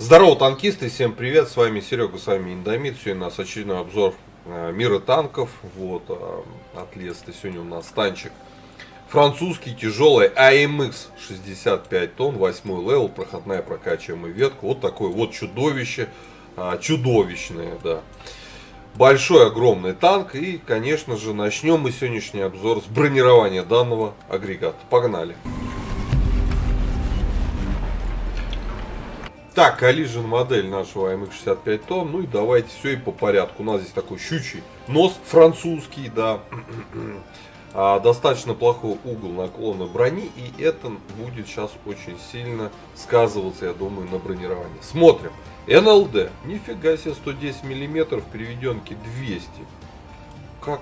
Здорово, танкисты, всем привет, с вами Серега, с вами Индомит. Сегодня у нас очередной обзор мира танков. Вот, от Леста. Сегодня у нас танчик французский, тяжелый АМХ 65 тонн, 8 левел, проходная прокачиваемая ветка. Вот такое вот чудовище, чудовищное, да. Большой, огромный танк. И, конечно же, начнем мы сегодняшний обзор с бронирования данного агрегата. Погнали! Так, Collision модель нашего АМХ 65 тонн. Ну и давайте все и по порядку. У нас здесь такой щучий нос французский, да. Достаточно плохой угол наклона брони. И это будет сейчас очень сильно сказываться, я думаю, на бронировании. Смотрим. НЛД. Нифига себе, 110 мм, переведенки 200. Как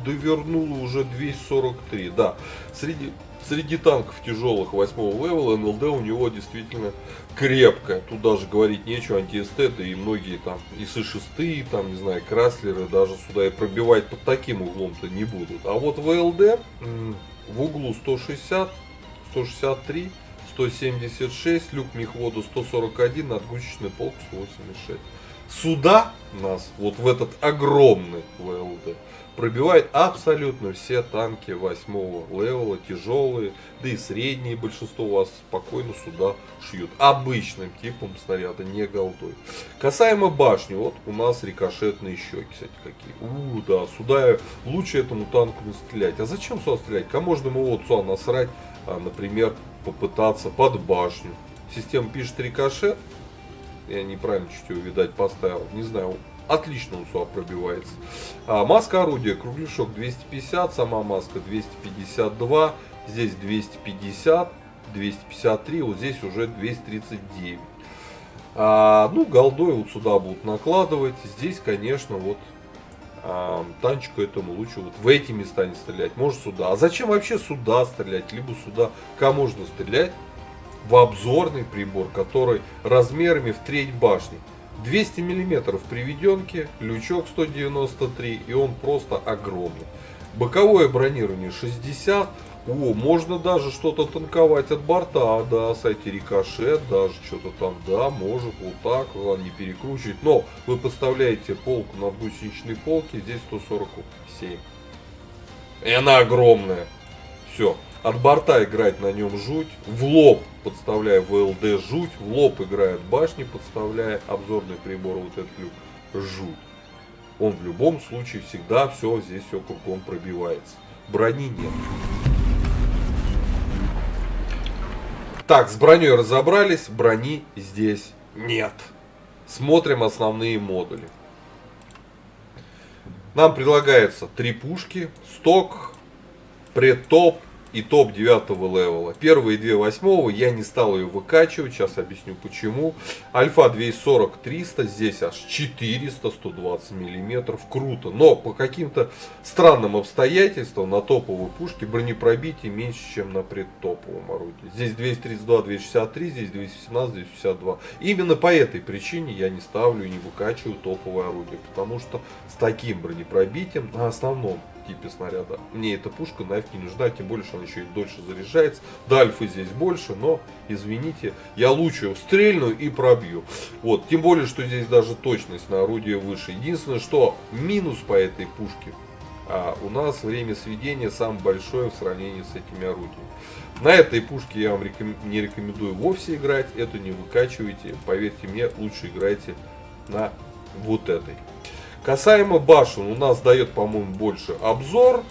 довернуло уже 243. Да, среди танков тяжелых 8 левела НЛД у него действительно крепкая. Тут даже говорить нечего, антиэстеты и многие там ИС-6, там, не знаю, Краслеры даже сюда и пробивать под таким углом-то не будут. А вот ВЛД в углу 160, 163, 176, люк мехвода 141, надгусечный полк 186. Сюда нас, вот в этот огромный ВЛД, пробивает абсолютно все танки 8 левела, тяжелые, да и средние большинство вас спокойно сюда шьют. Обычным типом снаряда, не голдой. Касаемо башни, вот у нас рикошетные щеки, кстати, какие. Да, сюда лучше этому танку не стрелять. А зачем сюда стрелять? Кому можно ему вот сюда насрать, например, попытаться под башню. Система пишет рикошет. Я неправильно чуть его, видать, поставил. Не знаю, отлично он сюда пробивается. Маска орудия, кругляшок 250, сама маска 252, здесь 250, 253, вот здесь уже 239. Ну, голдой вот сюда будут накладывать. Здесь, конечно, вот танчику этому лучше вот в эти места не стрелять. Может сюда. А зачем вообще сюда стрелять? Либо сюда. Кому можно стрелять? В обзорный прибор, который размерами в треть башни. 200 мм приведенки, лючок 193, и он просто огромный. Боковое бронирование 60. Можно даже что-то танковать от борта, да, сойти рикошет, даже что-то там, да, может вот так, ладно, не перекручивать. Но вы подставляете полку на гусеничной полке, здесь 147. И она огромная. Все. От борта играть на нем жуть, в лоб подставляя ВЛД жуть, в лоб играет башни, подставляя обзорный прибор вот этот люк жуть. Он в любом случае всегда все здесь все кругом пробивается. Брони нет. Так, с броней разобрались, брони здесь нет. Смотрим основные модули. Нам предлагается 3 пушки, сток, предтоп и топ 9 левела. Первые 2 8 я не стал ее выкачивать, сейчас объясню почему. Альфа 240-300, здесь аж 400, 120 мм, круто. Но по каким-то странным обстоятельствам на топовой пушке бронепробитие меньше, чем на предтоповом орудии. Здесь 232, 263, здесь 217, 262. Именно по этой причине я не ставлю и не выкачиваю топовое орудие, потому что с таким бронепробитием на основном типе снаряда мне эта пушка нафиг не нужна, тем более, что она еще и дольше заряжается. Да, альфы здесь больше, но, извините, я лучше стрельну и пробью. Вот, тем более, что здесь даже точность на орудие выше. Единственное, что минус по этой пушке, у нас время сведения самое большое в сравнении с этими орудиями. На этой пушке я вам не рекомендую вовсе играть, эту не выкачивайте, поверьте мне, лучше играйте на вот этой. Касаемо башен, у нас дает, по-моему, больше обзор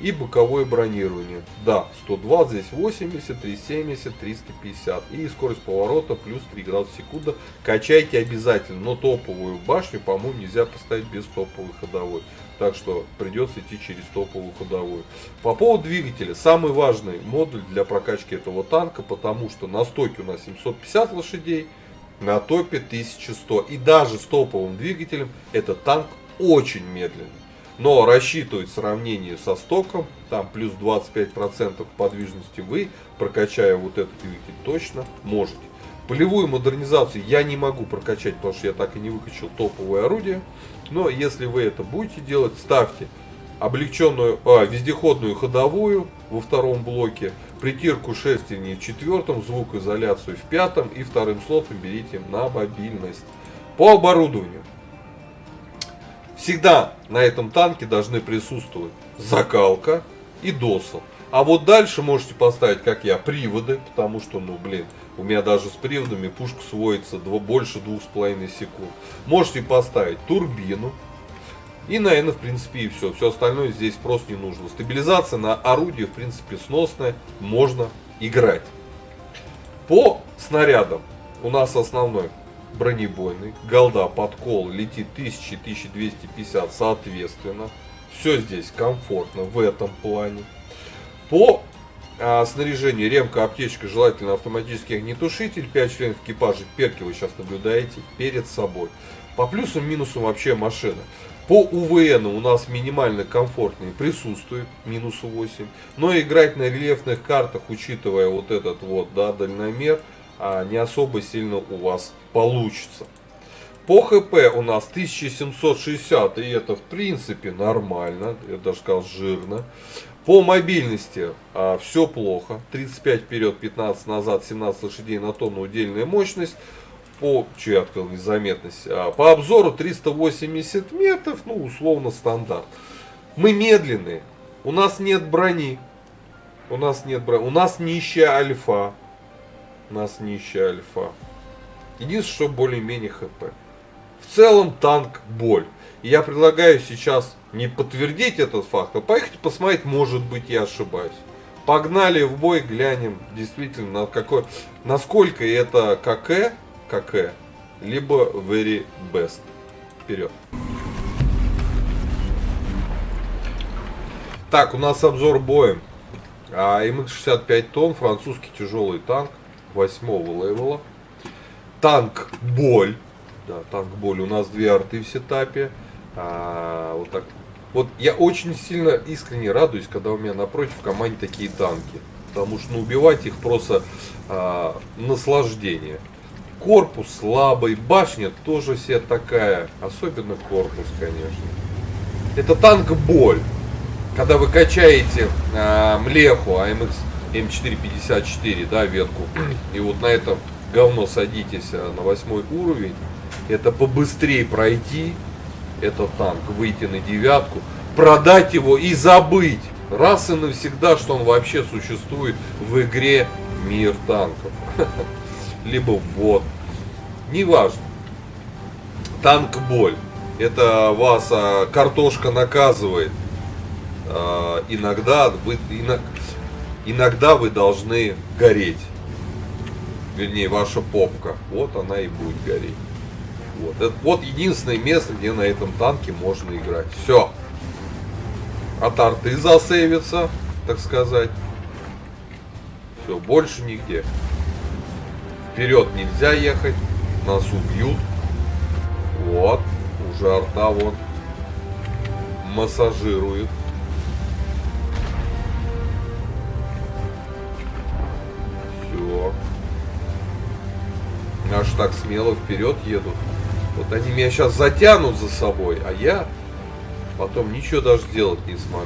и боковое бронирование. Да, 120, здесь 80, 370, 350. И скорость поворота плюс 3 градуса в секунду. Качайте обязательно, но топовую башню, по-моему, нельзя поставить без топовой ходовой. Так что придется идти через топовую ходовую. По поводу двигателя. Самый важный модуль для прокачки этого танка, потому что на стойке у нас 750 лошадей, на топе 1100. И даже с топовым двигателем этот танк очень медленный. Но рассчитывать в сравнении со стоком, там плюс 25% подвижности вы, прокачая вот этот двигатель, точно можете. Полевую модернизацию я не могу прокачать, потому что я так и не выкачал топовое орудие. Но если вы это будете делать, ставьте вездеходную ходовую во втором блоке, притирку шестерней в четвертом, звукоизоляцию в пятом и вторым слотом берите на мобильность. По оборудованию. Всегда на этом танке должны присутствовать закалка и досал. А вот дальше можете поставить, как я, приводы, потому что, у меня даже с приводами пушка сводится больше 2,5 секунд. Можете поставить турбину. И, наверное, в принципе, и все. Все остальное здесь просто не нужно. Стабилизация на орудии, в принципе, сносная. Можно играть. По снарядам у нас основной бронебойный. Голда, подкол летит 1000-1250 соответственно. Все здесь комфортно в этом плане. По снаряжению ремка, аптечка, желательно автоматический огнетушитель, 5 членов экипажа, перки вы сейчас наблюдаете перед собой. По плюсам, минусам вообще машина. По УВН у нас минимально комфортный присутствует, минус 8. Но играть на рельефных картах, учитывая вот этот дальномер, не особо сильно у вас получится. По ХП у нас 1760, и это в принципе нормально, я даже сказал жирно. По мобильности все плохо. 35 вперед, 15 назад, 17 лошадей на тонну удельная мощность. По незаметность. По обзору 380 метров, условно стандарт. Мы медленные. У нас нет брони. У нас нищая альфа. Единственное, что более-менее хп. В целом танк боль. И я предлагаю сейчас не подтвердить этот факт, а поехать посмотреть, может быть, я ошибаюсь. Погнали в бой, глянем действительно, насколько это КК, либо very best. Вперед. Так, у нас обзор боя. МХ-65 тонн, французский тяжелый танк 8-го левела. Танк боль. Да, танк боль. У нас 2 арты в сетапе. Вот так. Вот я очень сильно искренне радуюсь, когда у меня напротив в команде такие танки. Потому что убивать их просто наслаждение. Корпус слабый, башня тоже себе такая. Особенно корпус, конечно. Это танк боль. Когда вы качаете млеху АМХ М454, да, ветку, и вот на этом говно садитесь на 8 уровень, это побыстрее пройти этот танк, выйти на 9, продать его и забыть раз и навсегда, что он вообще существует в игре Мир танков. Либо вот. Неважно. Танк боль. Это вас картошка наказывает. Иногда вы должны гореть. Вернее, ваша попка. Вот она и будет гореть. Вот единственное место, где на этом танке можно играть. Все. От арты засейвится, так сказать. Все, больше нигде. Вперед нельзя ехать. Нас убьют. Вот. Уже арта вот массажирует. Все. Аж так смело вперед едут. Вот они меня сейчас затянут за собой, а я потом ничего даже сделать не смогу.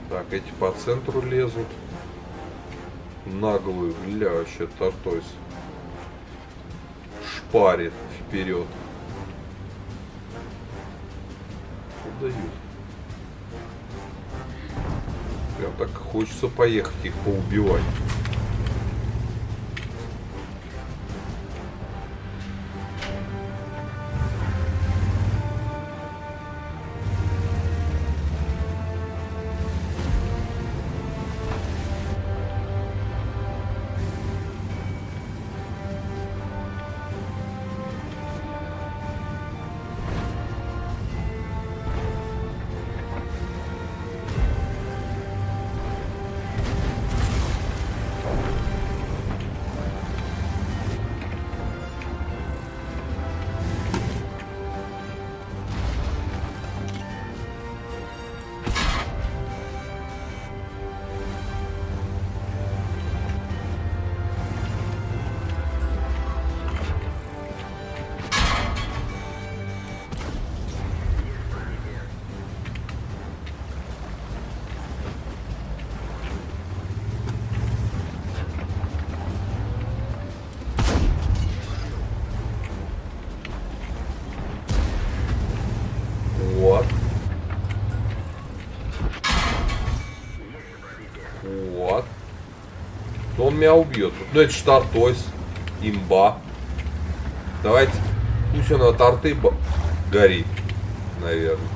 Так, эти по центру лезут. Наглую, вообще тортой шпарит вперед. Дают. Прям так хочется поехать их поубивать. он меня убьет. Ну это ж Тартойс. Имба. Давайте. Пусть он от арты горит. Наверное.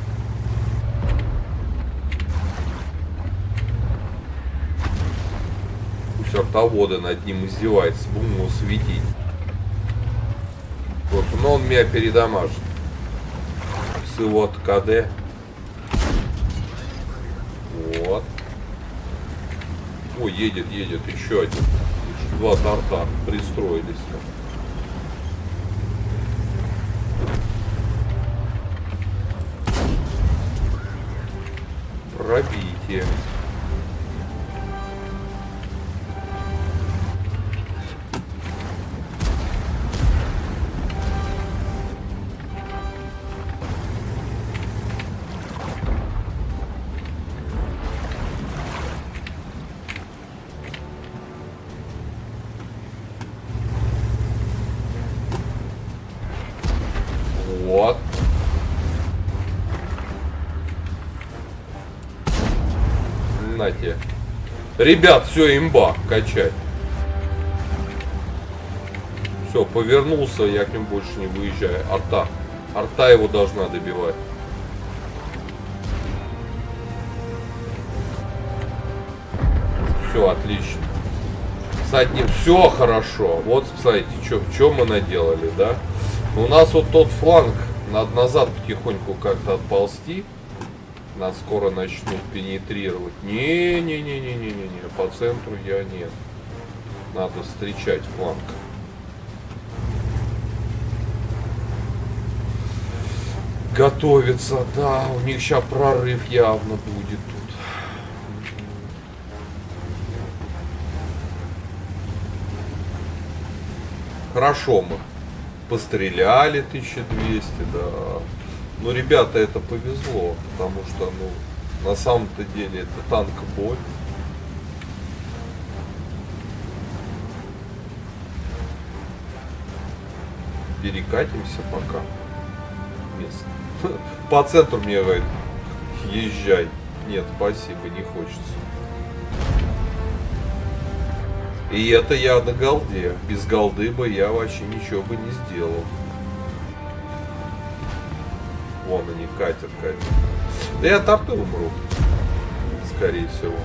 Пусть артоводы над ним издевается. Будем его светить. Просто, но он меня передамажит. С его от КД. Вот. Ой, едет еще один. Два тарта пристроились. Пробитие. Вот. На тебе. Ребят, все, имба, качать. Все, повернулся, я к нему больше не выезжаю. Арта. Арта его должна добивать. Все, отлично. С одним все хорошо. Вот, смотрите, что мы наделали, да? У нас вот тот фланг, надо назад потихоньку как-то отползти. Нас скоро начнут пенетрировать. Не-не-не-не-не-не-не. По центру я нет. Надо встречать фланг. Готовится, да. У них сейчас прорыв явно будет тут. Хорошо мы постреляли 1200, да. Но, ребята, это повезло, потому что, ну, на самом-то деле это танк-бой. Перекатимся пока. Место. По центру мне говорит, езжай. Нет, спасибо, не хочется. И это я на голде. Без голды бы я вообще ничего бы не сделал. Вон они катят. Да я от арты умру. Скорее всего.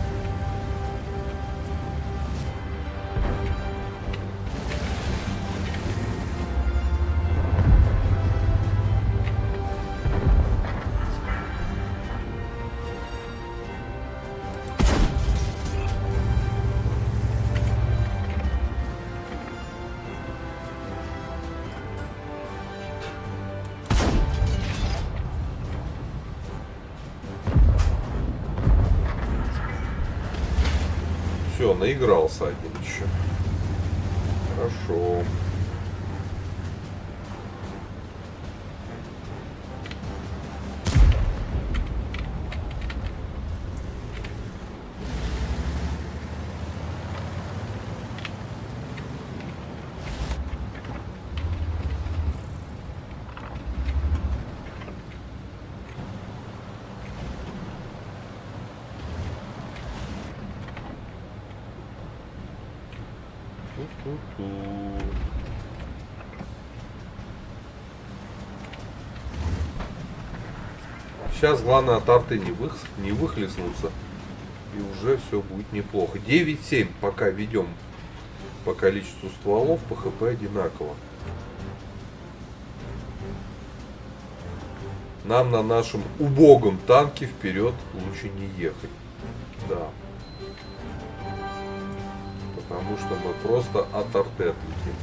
Все, наигрался один еще. Хорошо. Сейчас главное от арты не выхлестнуться. И уже все будет неплохо. 9-7 пока ведем по количеству стволов, по ХП одинаково. Нам на нашем убогом танке вперед лучше не ехать. Да. Потому что мы просто от арты отлетим.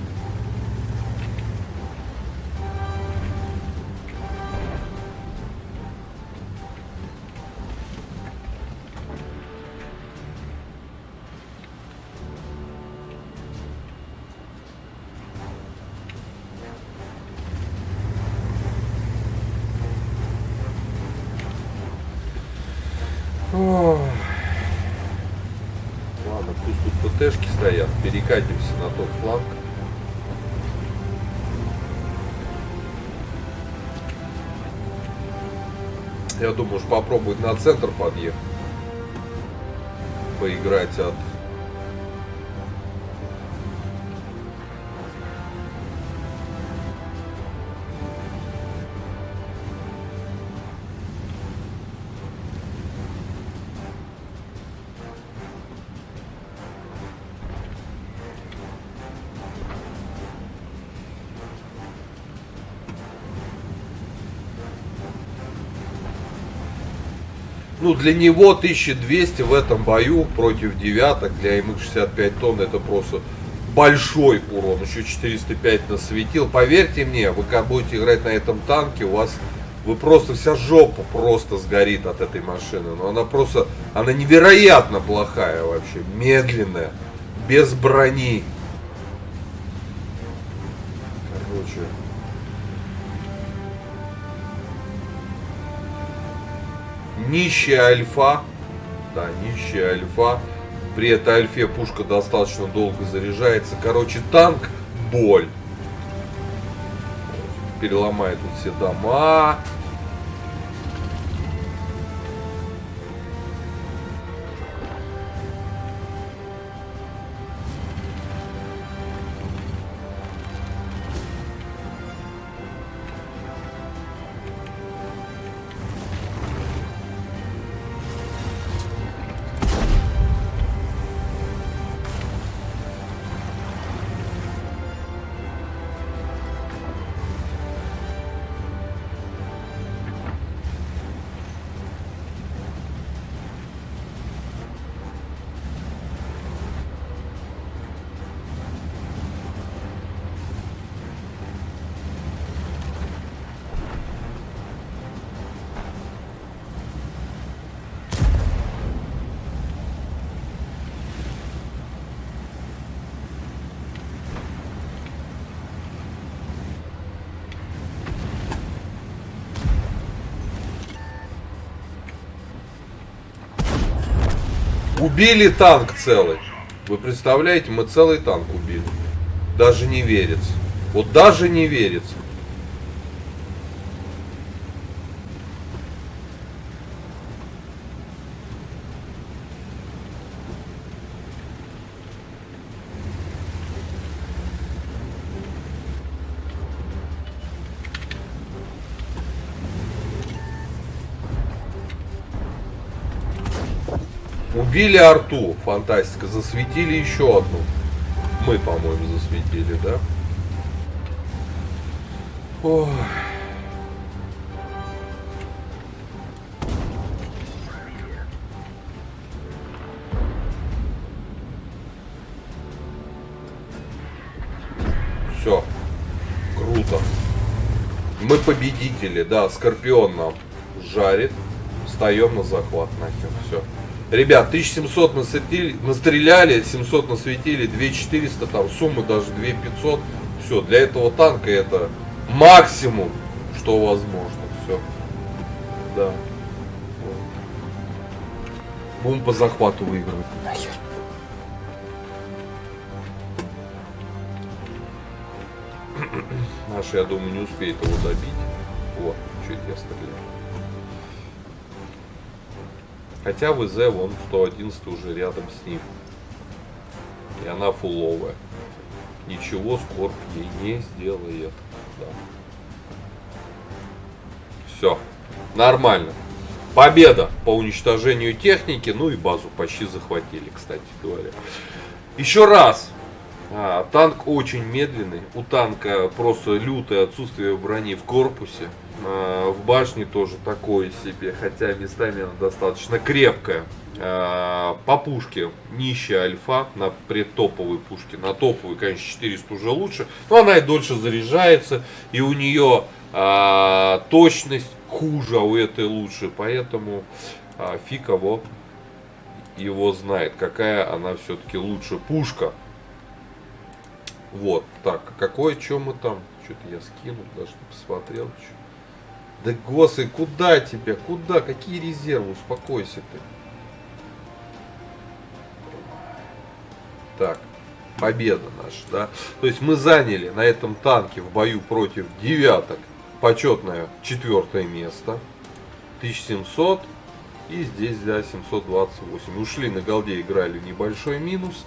Ох. Ладно, пусть тут ПТшки стоят. Перекатимся на тот фланг. Я думаю, уж попробовать на центр подъехать. Поиграть от Ну, для него 1200 в этом бою против девяток для МХ-65 тонн это просто большой урон. Еще 405 насветил. Поверьте мне, вы как будете играть на этом танке, у вас... Вы просто вся жопа просто сгорит от этой машины. Но она просто... Она невероятно плохая вообще. Медленная. Без брони. Короче... Нищая альфа. Да, нищая альфа. При этой альфе пушка достаточно долго заряжается. Короче, танк боль. Переломает тут все дома. Убили танк целый. Вы представляете, мы целый танк убили. Даже не верится. Вот даже не верится. Убили арту, фантастика, засветили еще одну. Мы, по-моему, засветили, да? Ой. Все, круто. Мы победители, да, Скорпион нам жарит. Встаем на захват, нахер, все. Ребят, 1700 настреляли, 700 насветили, 2400, там суммы даже 2500. Все, для этого танка это максимум, что возможно. Все. Да. Будем по захвату выигрывать. Нахер. Наши, я думаю, не успеет его добить. Вот, чуть я стреляю. Хотя ВЗ вон 111 уже рядом с ним. И она фуловая. Ничего Скорб ей не сделает. Да. Все. Нормально. Победа по уничтожению техники. Ну и базу почти захватили, кстати говоря. Еще раз. Танк очень медленный. У танка просто лютое отсутствие брони в корпусе. В башне тоже такое себе, хотя местами она достаточно крепкая. По пушке нищая альфа на предтоповой пушке. На топовой, конечно, 400 уже лучше, но она и дольше заряжается, и у нее точность хуже, а у этой лучше. Поэтому фиг его знает, какая она все-таки лучше пушка. Вот, так, какое, что мы там? Что-то я скинул, даже не посмотрел. Да господи, куда тебя? Куда? Какие резервы? Успокойся ты. Так, победа наша, да? То есть мы заняли на этом танке в бою против девяток почетное 4-е место. 1700. И здесь, да, 728. Ушли на голде, играли небольшой минус.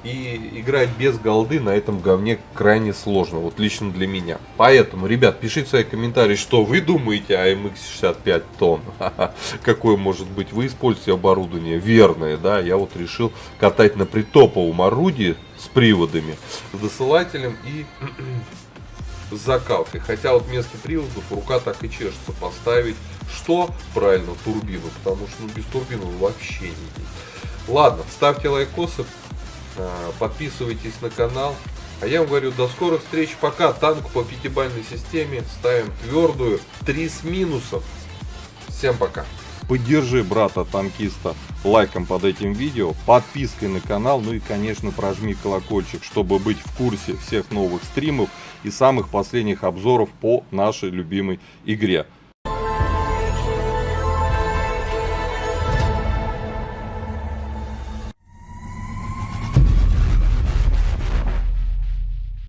И играть без голды на этом говне крайне сложно, вот лично для меня. Поэтому, ребят, пишите свои комментарии, что вы думаете о MX-65 тонн. Какое может быть вы используете оборудование верное, да? Я вот решил катать на притоповом орудии с приводами, с досылателем и с закалкой. Хотя вот вместо приводов рука так и чешется поставить Что? Правильно, турбину, потому что без турбины он вообще не едет. Ладно, ставьте лайкосы, подписывайтесь на канал. А я вам говорю, до скорых встреч. Пока. Танк по 5-бальной системе. Ставим твердую. 3 с минусом. Всем пока. Поддержи брата-танкиста лайком под этим видео, подпиской на канал, ну и, конечно, прожми колокольчик, чтобы быть в курсе всех новых стримов и самых последних обзоров по нашей любимой игре.